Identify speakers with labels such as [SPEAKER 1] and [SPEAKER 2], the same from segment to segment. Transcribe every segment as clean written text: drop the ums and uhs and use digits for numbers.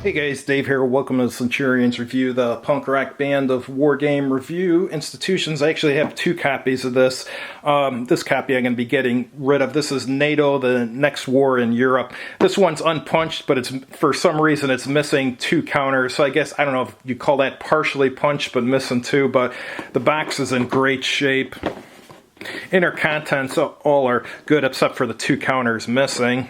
[SPEAKER 1] Hey guys, Dave here. Welcome to Centurions Review, the punk rock band of Wargame Review Institutions. I actually have two copies of this. This copy I'm going to be getting rid of. This is NATO, the Next War in Europe. This one's unpunched, but it's for some reason it's missing two counters. So I guess, I don't know if you call that partially punched, but missing two. But the box is in great shape. Inner contents all are good except for the two counters missing.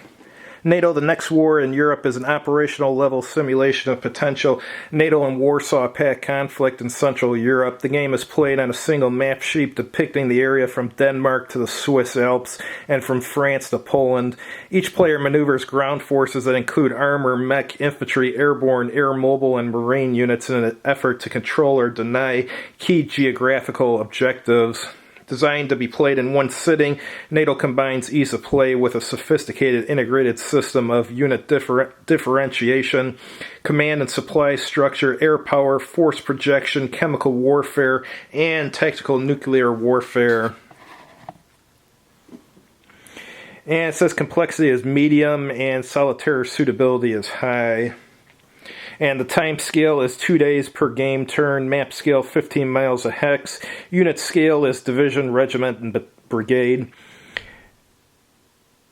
[SPEAKER 1] NATO, the Next War in Europe is an operational level simulation of potential NATO and Warsaw Pact conflict in Central Europe. The game is played on a single map sheet depicting the area from Denmark to the Swiss Alps and from France to Poland. Each player maneuvers ground forces that include armor, mech, infantry, airborne, air mobile, and marine units in an effort to control or deny key geographical objectives. Designed to be played in one sitting, NATO combines ease of play with a sophisticated integrated system of unit differentiation, command and supply structure, air power, force projection, chemical warfare, and tactical nuclear warfare. And it says complexity is medium and solitaire suitability is high. And the time scale is 2 days per game turn. Map scale 15 miles a hex. Unit scale is division, regiment, and brigade.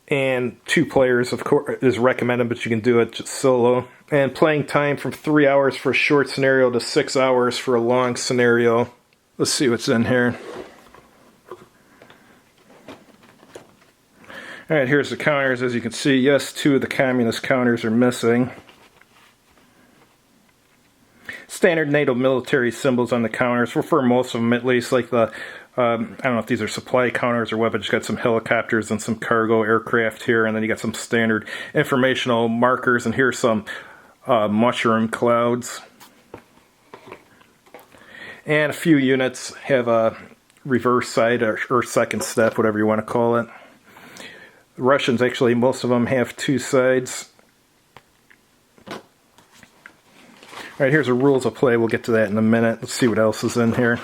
[SPEAKER 1] And 2 players, of course, is recommended, but you can do it just solo. And playing time from 3 hours for a short scenario to 6 hours for a long scenario. Let's see what's in here. Alright, here's the counters. As you can see, yes, 2 of the communist counters are missing. Standard NATO military symbols on the counters, for most of them at least, like the, I don't know if these are supply counters or what, but you got some helicopters and some cargo aircraft here, and then you got some standard informational markers, and here's some mushroom clouds. And a few units have a reverse side or second step, whatever you want to call it. The Russians, actually, most of them have 2 sides. Alright, here's the rules of play. We'll get to that in a minute. Let's see what else is in here.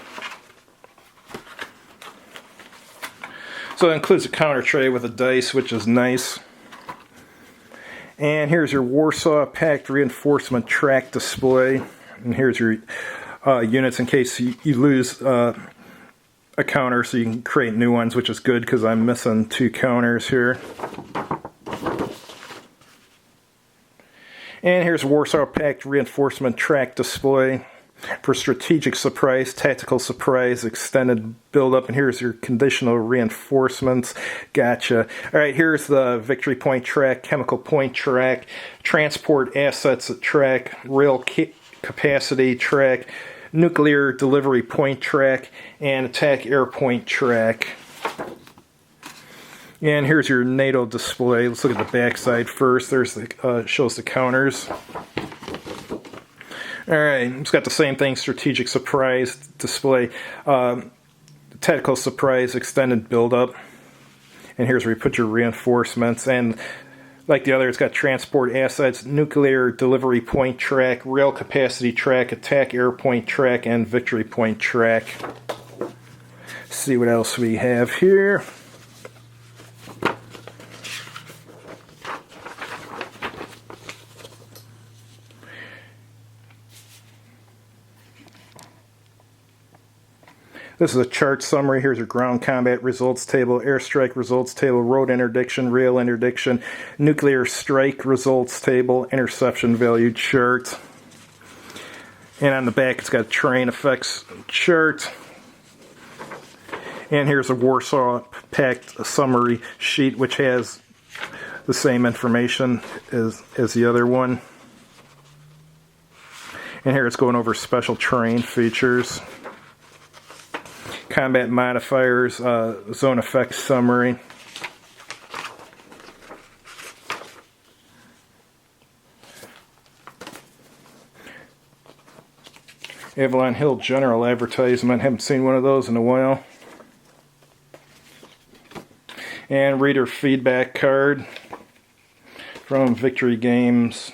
[SPEAKER 1] So it includes a counter tray with a dice, which is nice. And here's your Warsaw Pact reinforcement track display. And here's your units in case you lose a counter, so you can create new ones, which is good because I'm missing 2 counters here. And here's Warsaw Pact reinforcement track display for strategic surprise, tactical surprise, extended build-up, and here's your conditional reinforcements. Gotcha. Alright, here's the victory point track, chemical point track, transport assets track, rail capacity track, nuclear delivery point track, and attack air point track. And here's your NATO display. Let's look at the back side first. There's the shows the counters. Alright, it's got the same thing, strategic surprise display, tactical surprise, extended build-up. And here's where you put your reinforcements. And like the other, it's got transport assets, nuclear delivery point track, rail capacity track, attack air point track, and victory point track. Let's see what else we have here. This is a chart summary. Here's your ground combat results table, airstrike results table, road interdiction, rail interdiction, nuclear strike results table, interception value chart. And on the back it's got a terrain effects chart. And here's a Warsaw Pact summary sheet, which has the same information as the other one. And here it's going over special terrain features. Combat modifiers, zone effects summary. Avalon Hill general advertisement. Haven't seen one of those in a while. And reader feedback card from Victory Games.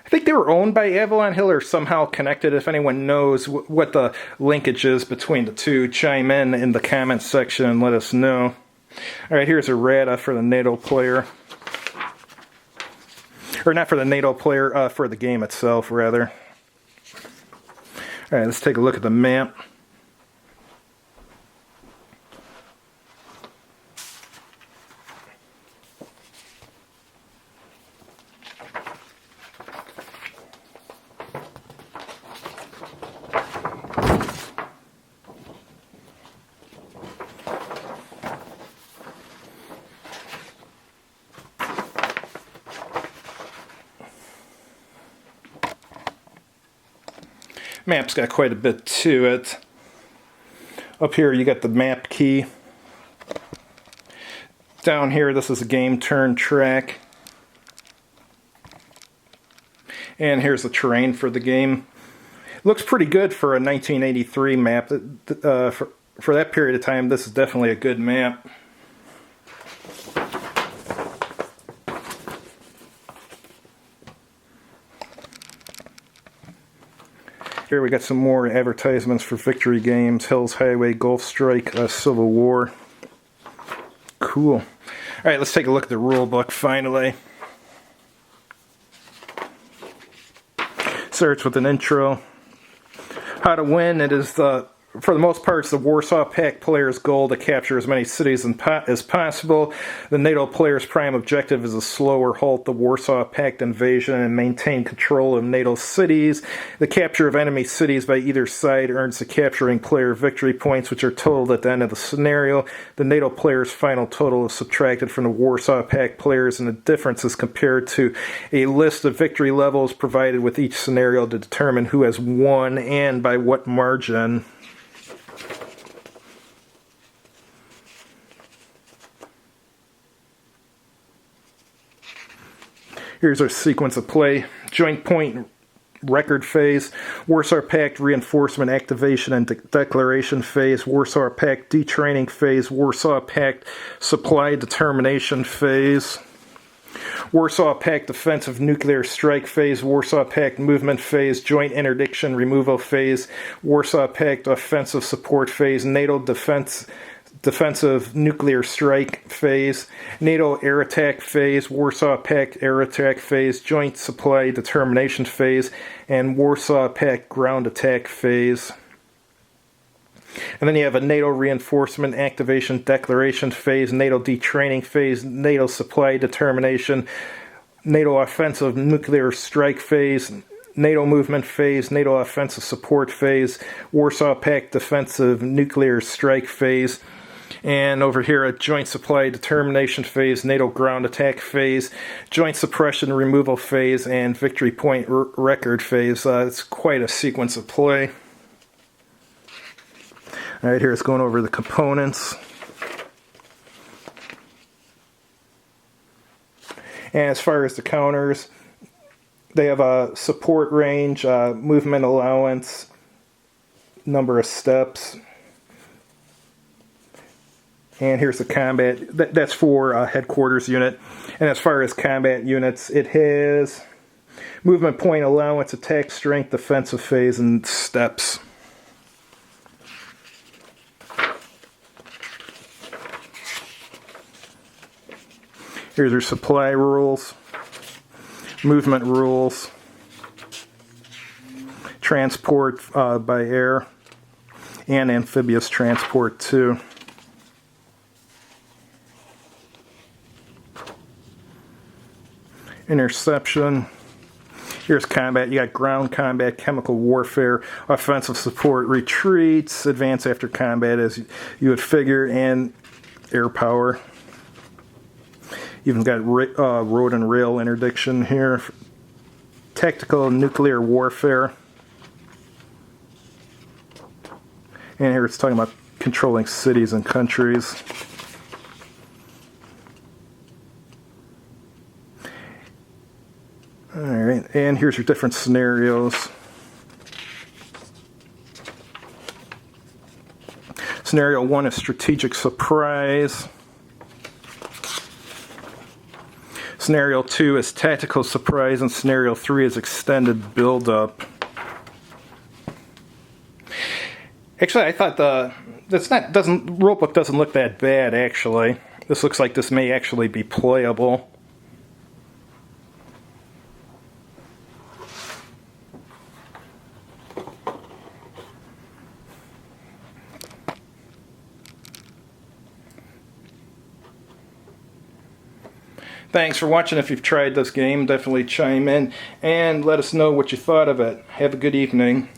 [SPEAKER 1] I think they were owned by Avalon Hill or somehow connected. If anyone knows what the linkage is between the two, chime in the comments section and let us know. Alright, here's a errata for the NATO player. Or not for the NATO player, for the game itself, rather. Alright, let's take a look at the map. Map's got quite a bit to it. Up here you got the map key. Down here this is a game turn track. And here's the terrain for the game. Looks pretty good for a 1983 map. For that period of time, this is definitely a good map. Here we got some more advertisements for victory games. Hills Highway, Gulf Strike, Civil War. Cool. Alright, let's take a look at the rule book finally. Starts with an intro. How to win. It is for the most part, it's the Warsaw Pact player's goal to capture as many cities as possible. The NATO player's prime objective is to slow or halt the Warsaw Pact invasion and maintain control of NATO cities. The capture of enemy cities by either side earns the capturing player victory points, which are totaled at the end of the scenario. The NATO player's final total is subtracted from the Warsaw Pact players, and the difference is compared to a list of victory levels provided with each scenario to determine who has won and by what margin. Here's our sequence of play. Joint point record phase, Warsaw Pact reinforcement activation and declaration phase, Warsaw Pact detraining phase, Warsaw Pact supply determination phase, Warsaw Pact defensive nuclear strike phase, Warsaw Pact movement phase, joint interdiction removal phase, Warsaw Pact offensive support phase, NATO defensive nuclear strike phase, NATO air attack phase, Warsaw Pact air attack phase, joint supply determination phase, and Warsaw Pact ground attack phase. And then you have a NATO reinforcement activation declaration phase, NATO detraining phase, NATO supply determination, NATO offensive nuclear strike phase, NATO movement phase, NATO offensive support phase, Warsaw Pact defensive nuclear strike phase. And over here at joint supply determination phase, NATO ground attack phase, joint suppression removal phase, and victory point record phase. It's quite a sequence of play. Alright, here it's going over the components. And as far as the counters, they have a support range, movement allowance, number of steps. And here's the combat. That's for headquarters unit. And as far as combat units, it has movement point allowance, attack strength, defensive phase, and steps. Here's your supply rules, movement rules, transport by air, and amphibious transport too. Interception. Here's combat. You got ground combat, chemical warfare, offensive support, retreats, advance after combat as you would figure, and air power. Even got road and rail interdiction here. Tactical nuclear warfare. And here it's talking about controlling cities and countries. Alright, and here's your different scenarios. Scenario 1 is strategic surprise. Scenario 2 is tactical surprise, and Scenario 3 is extended build-up. Actually, I thought Rulebook doesn't look that bad, actually. This looks like this may actually be playable. Thanks for watching. If you've tried this game, definitely chime in and let us know what you thought of it. Have a good evening.